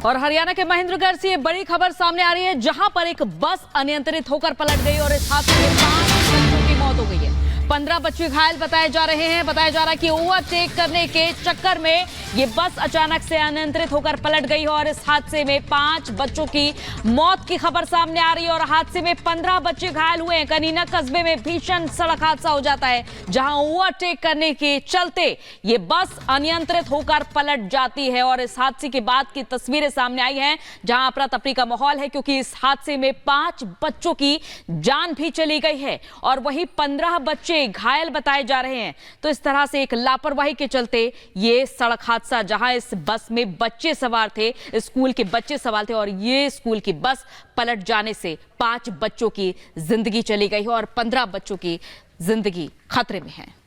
और हरियाणा के महेंद्रगढ़ से ये बड़ी खबर सामने आ रही है, जहां पर एक बस अनियंत्रित होकर पलट गई और इस हादसे में 5 बच्चों की मौत हो गई है। 15 बच्चे घायल बताए जा रहे हैं। बताया जा रहा है कि ओवरटेक करने के चक्कर में ये बस अचानक से अनियंत्रित होकर पलट गई और इस हादसे में 5 बच्चों की मौत की खबर सामने आ रही है और हादसे में 15 बच्चे घायल हुए हैं। कनीना कस्बे में भीषण सड़क हादसा हो जाता है, जहां ओवरटेक करने के चलते ये बस अनियंत्रित होकर पलट जाती है और इस हादसे के बाद की तस्वीरें सामने आई हैं, जहां अफरा तफरी का माहौल है, क्योंकि इस हादसे में 5 बच्चों की जान भी चली गई है और वहीं 15 बच्चे घायल बताए जा रहे हैं। तो इस तरह से एक लापरवाही के चलते ये सड़क हादसा, जहां इस बस में बच्चे सवार थे, स्कूल के बच्चे सवार थे और ये स्कूल की बस पलट जाने से 5 बच्चों की जिंदगी चली गई है और 15 बच्चों की जिंदगी खतरे में है।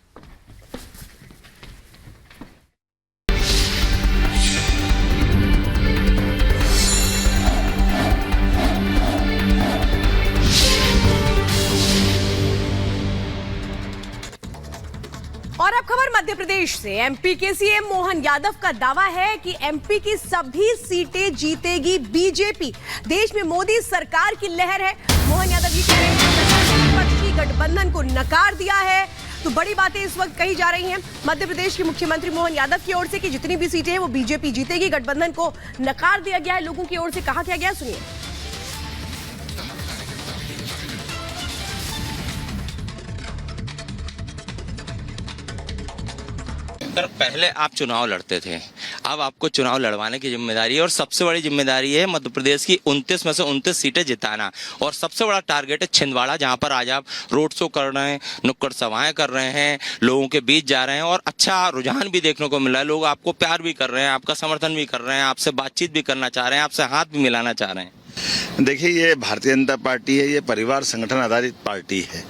और अब खबर मध्य प्रदेश से। एमपी के सीएम मोहन यादव का दावा है कि एमपी की सभी सीटें जीतेगी बीजेपी। देश में मोदी सरकार की लहर है। मोहन यादव ये कह रहे हैं विपक्षी गठबंधन को नकार दिया है। तो बड़ी बातें इस वक्त कही जा रही हैं मध्य प्रदेश के मुख्यमंत्री मोहन यादव की ओर से कि जितनी भी सीटें हैं वो बीजेपी जीतेगी। गठबंधन को नकार दिया गया है, लोगों की ओर से कहा क्या गया, सुनिए। सर, पहले आप चुनाव लड़ते थे, अब आपको चुनाव लड़वाने की जिम्मेदारी है और सबसे बड़ी जिम्मेदारी है मध्य प्रदेश की 29 में से 29 सीटें जिताना। और सबसे बड़ा टारगेट है छिंदवाड़ा, जहां पर आज आप रोड शो कर रहे हैं, नुक्कड़ सभाएं कर रहे हैं, लोगों के बीच जा रहे हैं और अच्छा रुझान भी देखने को मिल रहा है। लोग आपको प्यार भी कर रहे हैं, आपका समर्थन भी कर रहे हैं, आपसे बातचीत भी करना चाह रहे हैं, आपसे हाथ भी मिलाना चाह रहे हैं। देखिए, ये भारतीय जनता पार्टी है, ये परिवार संगठन आधारित पार्टी है।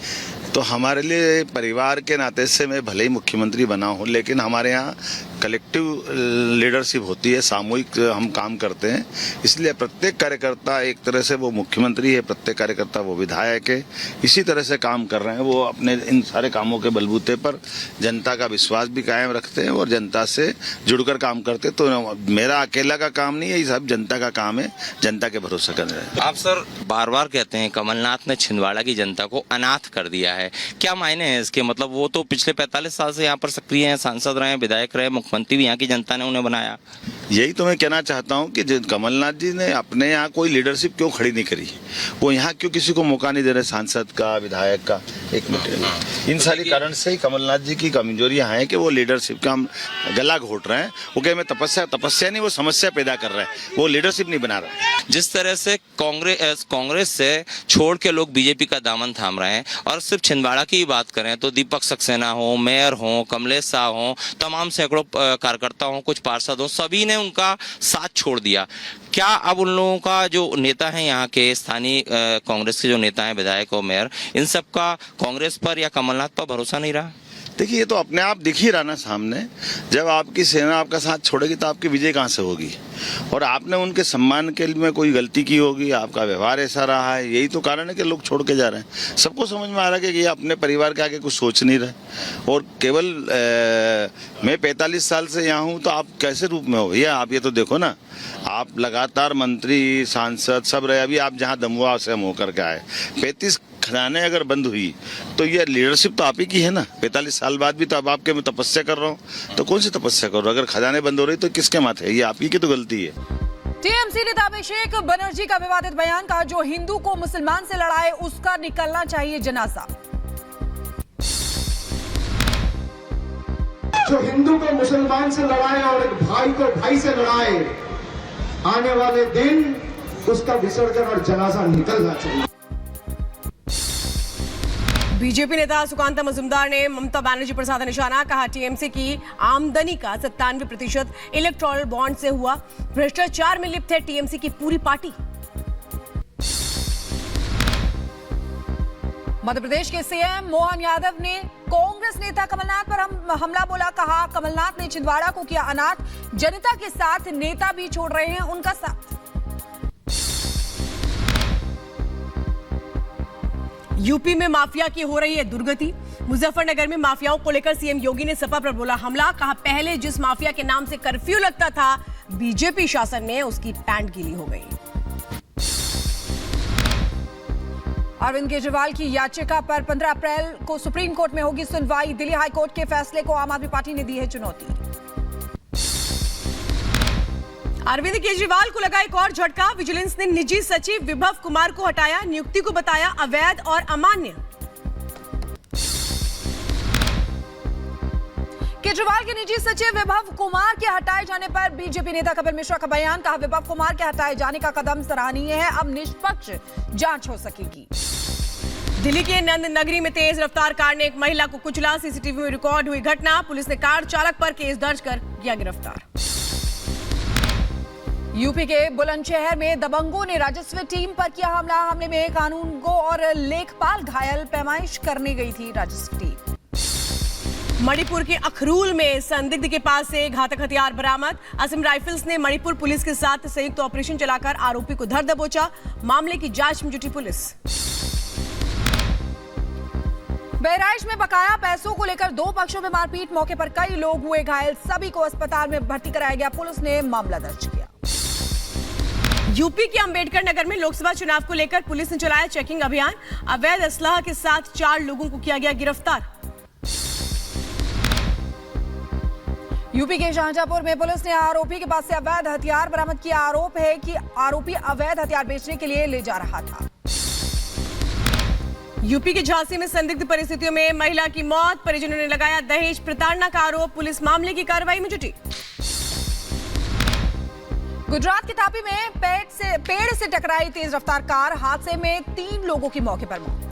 तो हमारे लिए परिवार के नाते से मैं भले ही मुख्यमंत्री बना हूं, लेकिन हमारे यहाँ कलेक्टिव लीडरशिप होती है, सामूहिक हम काम करते हैं। इसलिए प्रत्येक कार्यकर्ता एक तरह से वो मुख्यमंत्री है, प्रत्येक कार्यकर्ता वो विधायक है। इसी तरह से काम कर रहे हैं। वो अपने इन सारे कामों के बलबूते पर जनता का विश्वास भी कायम रखते हैं और जनता से जुड़कर काम करते हैं। तो मेरा अकेला का काम नहीं है, ये सब जनता का काम है, जनता के भरोसे कर रहे हैं। आप सर बार बार कहते हैं कमलनाथ ने छिंदवाड़ा की जनता को अनाथ कर दिया है, क्या मायने हैं इसके? मतलब वो तो पिछले 45 साल से यहाँ पर सक्रिय हैं, सांसद रहे, विधायक रहे, मुख्यमंत्री भी यहाँ की जनता ने उन्हें बनाया। यही तो मैं कहना चाहता हूँ कि कमलनाथ जी ने अपने यहाँ कोई लीडरशिप क्यों खड़ी नहीं करी, वो यहाँ क्यों किसी को मौका नहीं दे रहे, सांसद का, विधायक का। एक मिनट, इन सारी कारण से ही कमलनाथ जी की कमजोरियां हैं कि वो लीडरशिप का गला घोट रहे हैं। वो कहे मैं तपस्या नहीं, वो समस्या पैदा कर रहे हैं, वो लीडरशिप नहीं बना रहे। जिस तरह से कांग्रेस से छोड़ के लोग बीजेपी का दामन थाम रहे हैं और सिर्फ छिंदवाड़ा की बात करें तो दीपक सक्सेना हो, मेयर हो, कमलेश शाह हो, तमाम सैकड़ों कार्यकर्ता हो, कुछ पार्षद हो, सभी ने उनका साथ छोड़ दिया। क्या अब उन लोगों का जो नेता है, यहाँ के स्थानीय कांग्रेस के जो नेता हैं, विधायक और मेयर, इन सब का कांग्रेस पर या कमलनाथ पर भरोसा नहीं रहा? देखिए, ये तो अपने आप दिख ही रहा ना सामने। जब आपकी सेना आपका साथ छोड़ेगी तो आपकी विजय कहाँ से होगी? और आपने उनके सम्मान के लिए कोई गलती की होगी, आपका व्यवहार ऐसा रहा है, यही तो कारण है कि लोग छोड़ के जा रहे हैं। सबको समझ में आ रहा है कि ये अपने परिवार के आगे कुछ सोच नहीं रहे। और केवल मैं 45 साल से यहाँ हूँ, तो आप कैसे रूप में हो भैया? आप ये तो देखो ना, आप लगातार मंत्री, सांसद सब रहे। अभी आप जहाँ दमुआ से हम होकर के आए, 35 खदानें अगर बंद हुई तो ये लीडरशिप तो आप ही की है ना। 45 साल बाद भी तो अब आपके मैं तपस्या कर रहा हूँ, तो कौन सी तपस्या कर रहा हूँ? अगर खदानें बंद हो रही तो किसके माथे? ये आप ही की तो गलती है। टीएमसी नेता अभिषेक बनर्जी का विवादित बयान, कहा जो हिंदू को मुसलमान से लड़ाए उसका निकलना चाहिए जनाजा। जो हिंदू को मुसलमान से लड़ाए और एक भाई को भाई से लड़ाए, आने वाले दिन उसका विसर्जन और जनाजा निकलना चाहिए। बीजेपी नेता सुकांता मजुमदार ने ममता बनर्जी पर साधा निशाना, कहा टीएमसी की आमदनी का 97% इलेक्टोरल बॉन्ड से हुआ। भ्रष्टाचार में लिप्त है टीएमसी की पूरी पार्टी। मध्य प्रदेश के सीएम मोहन यादव ने कांग्रेस नेता कमलनाथ पर हमला बोला, कहा कमलनाथ ने छिंदवाड़ा को किया अनाथ, जनता के साथ नेता भी छोड़ रहे हैं उनका साथ। यूपी में माफिया की हो रही है दुर्गति। मुजफ्फरनगर में माफियाओं को लेकर सीएम योगी ने सपा पर बोला हमला। कहा पहले जिस माफिया के नाम से कर्फ्यू लगता था, बीजेपी शासन में उसकी पैंट गीली हो गई। अरविंद केजरीवाल की याचिका पर 15 अप्रैल को सुप्रीम कोर्ट में होगी सुनवाई। दिल्ली हाईकोर्ट के फैसले को आम आदमी पार्टी ने दी है चुनौती। अरविंद केजरीवाल को लगा एक और झटका। विजिलेंस ने निजी सचिव विभव कुमार को हटाया, नियुक्ति को बताया अवैध और अमान्य। केजरीवाल के निजी सचिव विभव कुमार के हटाए जाने पर बीजेपी नेता कपिल मिश्रा का बयान। कहा विभव कुमार के हटाए जाने का कदम सराहनीय है, अब निष्पक्ष जांच हो सकेगी। दिल्ली के नंद नगरी में तेज रफ्तार कार ने एक महिला को कुचला। सीसीटीवी में रिकॉर्ड हुई घटना। पुलिस ने कार चालक पर केस दर्ज कर किया गिरफ्तार। यूपी के बुलंदशहर में दबंगों ने राजस्व टीम पर किया हमला। हमले में कानूनगो और लेखपाल घायल। पैमाइश करने गई थी राजस्व टीम। मणिपुर के अखरूल में संदिग्ध के पास से घातक हथियार बरामद। असम राइफल्स ने मणिपुर पुलिस के साथ संयुक्त ऑपरेशन चलाकर आरोपी को धर दबोचा। मामले की जांच में जुटी पुलिस। बहराइच में बकाया पैसों को लेकर दो पक्षों में मारपीट। मौके पर कई लोग हुए घायल। सभी को अस्पताल में भर्ती कराया गया। पुलिस ने मामला दर्ज किया। यूपी के अंबेडकर नगर में लोकसभा चुनाव को लेकर पुलिस ने चलाया चेकिंग अभियान। अवैध असलाह के साथ 4 लोगों को किया गया गिरफ्तार। यूपी के शाहजहांपुर में पुलिस ने आरोपी के पास से अवैध हथियार बरामद किया। आरोप है कि आरोपी अवैध हथियार बेचने के लिए ले जा रहा था। यूपी के झांसी में संदिग्ध परिस्थितियों में महिला की मौत। परिजनों ने लगाया दहेज प्रताड़ना का आरोप। पुलिस मामले की कार्रवाई में जुटी। गुजरात के तापी में पेड़ से टकराई तेज रफ्तार कार। हादसे में 3 लोगों की मौके पर मौत।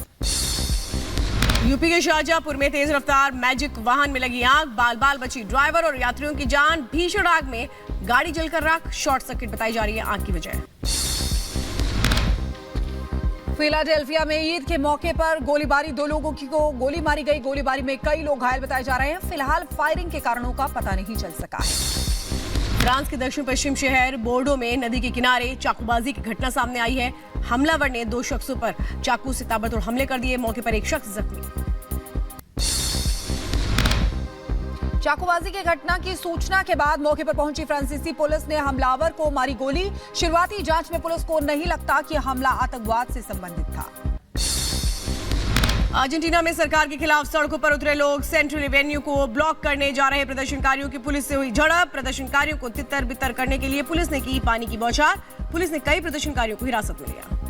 यूपी के शाहजहांपुर में तेज रफ्तार मैजिक वाहन में लगी आग। बाल बाल बची ड्राइवर और यात्रियों की जान। भीषण आग में गाड़ी जलकर राख। शॉर्ट सर्किट बताई जा रही है आग की वजह। फिलाडेल्फिया में ईद के मौके पर गोलीबारी। 2 लोगों को गोली मारी गई। गोलीबारी में कई लोग घायल बताए जा रहे हैं। फिलहाल फायरिंग के कारणों का पता नहीं चल सका है। फ्रांस के दक्षिण पश्चिम शहर बोर्डो में नदी के किनारे चाकूबाजी की घटना सामने आई है। हमलावर ने 2 शख्सों पर चाकू से ताबड़तोड़ हमले कर दिए। मौके पर एक शख्स जख्मी। चाकूबाजी की घटना की सूचना के बाद मौके पर पहुंची फ्रांसीसी पुलिस ने हमलावर को मारी गोली। शुरुआती जांच में पुलिस को नहीं लगता कि हमला आतंकवाद से संबंधित था। अर्जेंटीना में सरकार के खिलाफ सड़कों पर उतरे लोग। सेंट्रल एवेन्यू को ब्लॉक करने जा रहे प्रदर्शनकारियों की पुलिस से हुई झड़प। प्रदर्शनकारियों को तितर बितर करने के लिए पुलिस ने की पानी की बौछार। पुलिस ने कई प्रदर्शनकारियों को हिरासत में लिया।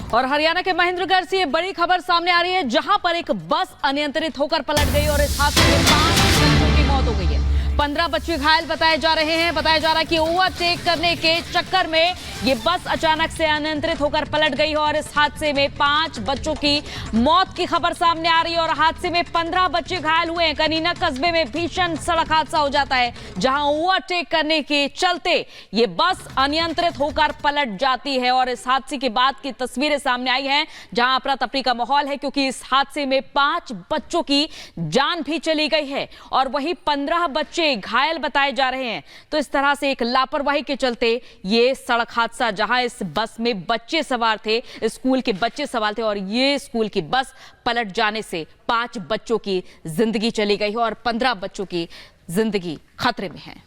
और हरियाणा के महेंद्रगढ़ से ये बड़ी खबर सामने आ रही है, जहां पर एक बस अनियंत्रित होकर पलट गई और इस हादसे में 5 बच्चों की मौत हो गई है। 15 बच्चे घायल बताए जा रहे हैं। बताया जा रहा है कि ओवरटेक करने के चक्कर में ये बस अचानक से अनियंत्रित होकर पलट गई और इस हादसे में 5 बच्चों की मौत की खबर सामने आ रही है और हादसे में 15 बच्चे घायल हुए हैं। कनीना कस्बे में भीषण सड़क हादसा हो जाता है, जहां ओवरटेक करने के चलते ये बस अनियंत्रित होकर पलट जाती है और इस हादसे के बाद की तस्वीरें सामने आई हैं, जहां अफरा तफरी का माहौल है, क्योंकि इस हादसे में 5 बच्चों की जान भी चली गई है और वहीं 15 बच्चे घायल बताए जा रहे हैं। तो इस तरह से एक लापरवाही के चलते ये सड़क हादसा, जहां इस बस में बच्चे सवार थे, स्कूल के बच्चे सवार थे और ये स्कूल की बस पलट जाने से 5 बच्चों की जिंदगी चली गई है और 15 बच्चों की जिंदगी खतरे में है।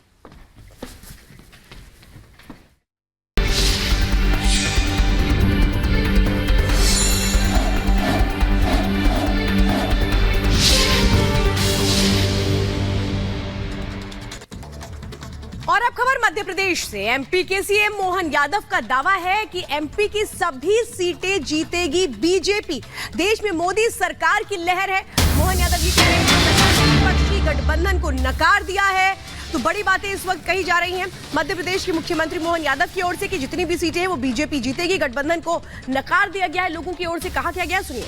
और अब खबर मध्य प्रदेश से। एमपी के सीएम मोहन यादव का दावा है कि एमपी की सभी सीटें जीतेगी बीजेपी। देश में मोदी सरकार की लहर है। मोहन यादव ये कह रहे हैं विपक्षी गठबंधन को नकार दिया है। तो बड़ी बातें इस वक्त कही जा रही हैं मध्य प्रदेश के मुख्यमंत्री मोहन यादव की ओर से कि जितनी भी सीटें हैं वो बीजेपी जीतेगी। गठबंधन को नकार दिया गया है, लोगों की ओर से कहा क्या गया, सुनिए।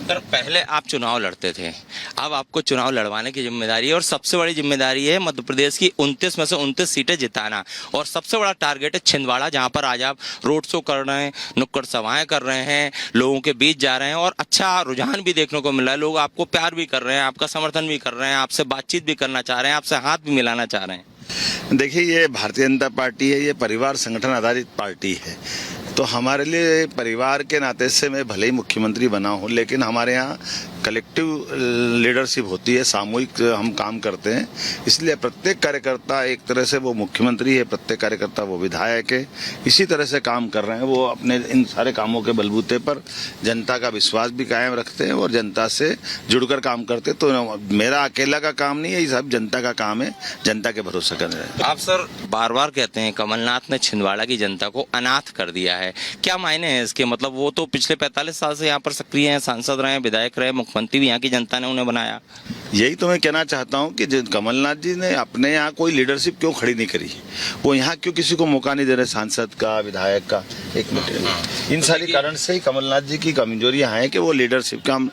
सर पहले आप चुनाव लड़ते थे, अब आपको चुनाव लड़वाने की जिम्मेदारी है और सबसे बड़ी जिम्मेदारी है मध्य प्रदेश की 29 में से 29 सीटें जिताना। और सबसे बड़ा टारगेट है छिंदवाड़ा, जहां पर आज आप रोड शो कर रहे हैं, नुक्कड़ सभाएं कर रहे हैं, लोगों के बीच जा रहे हैं और अच्छा रुझान भी देखने को मिल रहा है। लोग आपको प्यार भी कर रहे हैं, आपका समर्थन भी कर रहे हैं, आपसे बातचीत भी करना चाह रहे हैं, आपसे हाथ भी मिलाना चाह रहे हैं। देखिए, ये भारतीय जनता पार्टी है, ये परिवार संगठन आधारित पार्टी है। तो हमारे लिए परिवार के नाते से मैं भले ही मुख्यमंत्री बना हूं, लेकिन हमारे यहाँ कलेक्टिव लीडरशिप होती है, सामूहिक हम काम करते हैं। इसलिए प्रत्येक कार्यकर्ता एक तरह से वो मुख्यमंत्री है, प्रत्येक कार्यकर्ता वो विधायक है। इसी तरह से काम कर रहे हैं। वो अपने इन सारे कामों के बलबूते पर जनता का विश्वास भी कायम रखते हैं और जनता से जुड़कर काम करते हैं। तो मेरा अकेला का काम नहीं है, ये सब जनता का काम है, जनता के भरोसे कर रहे हैं। आप सर बार बार कहते हैं कमलनाथ ने छिंदवाड़ा की जनता को अनाथ कर दिया है, क्या मायने हैं इसके? मतलब वो तो पिछले 45 साल से यहाँ पर सक्रिय हैं, सांसद रहे, विधायक रहे, मुख्यमंत्री भी यहाँ की जनता ने उन्हें बनाया। यही तो मैं कहना चाहता हूँ कि कमलनाथ जी ने अपने यहाँ कोई लीडरशिप क्यों खड़ी नहीं करी, वो यहाँ क्यों किसी को मौका नहीं दे रहे, सांसद का, विधायक का। एक मिनट, इन सारी कारण से ही कमलनाथ जी की कमजोरी यहाँ है कि वो लीडरशिप का हम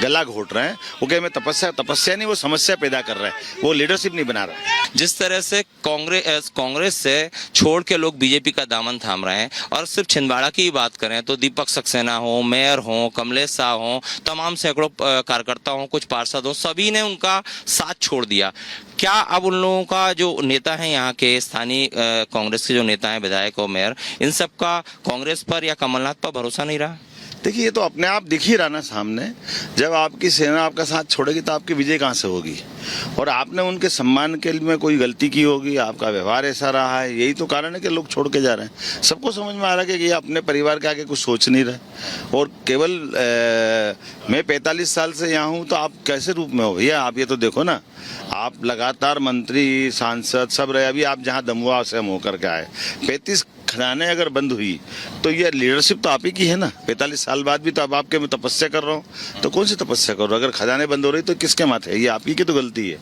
गला घोट रहे हैं। वो कह मैं तपस्या नहीं, वो समस्या पैदा कर रहे हैं, वो लीडरशिप नहीं बना रहे हैं। जिस तरह से कांग्रेस से छोड़ के लोग बीजेपी का दामन थाम रहे हैं और सिर्फ छिंदवाड़ा की ही बात करें तो दीपक सक्सेना हो, मेयर हो, कमलेश शाह हो, तमाम सैकड़ों कार्यकर्ता हो, कुछ पार्षद हो, सभी ने उनका साथ छोड़ दिया। क्या अब उन लोगों का जो नेता है, यहाँ के स्थानीय कांग्रेस के जो नेता हैं, विधायक और मेयर, इन सब का कांग्रेस पर या कमलनाथ पर भरोसा नहीं रहा? देखिए, ये तो अपने आप दिख ही रहा ना सामने। जब आपकी सेना आपका साथ छोड़ेगी तो आपकी विजय कहाँ से होगी? और आपने उनके सम्मान के लिए कोई गलती की होगी, आपका व्यवहार ऐसा रहा है, यही तो कारण है कि लोग छोड़ के जा रहे हैं। सबको समझ में आ रहा है कि ये अपने परिवार के आगे कुछ सोच नहीं रहे। और केवल मैं 45 साल से यहाँ हूँ, तो आप कैसे रूप में हो भैया? आप ये तो देखो ना, आप लगातार मंत्री, सांसद सब रहे। अभी आप जहाँ दमुआ से हम होकर के आए, 35 खदानें अगर बंद हुई तो ये लीडरशिप तो आप ही की है ना। 45 साल बाद भी तो अब आपके मैं तपस्या कर रहा हूँ, तो कौन सी तपस्या कर रहा हूँ? अगर खदानें बंद हो रही तो किसके माथे है? ये आप ही की तो गलती है।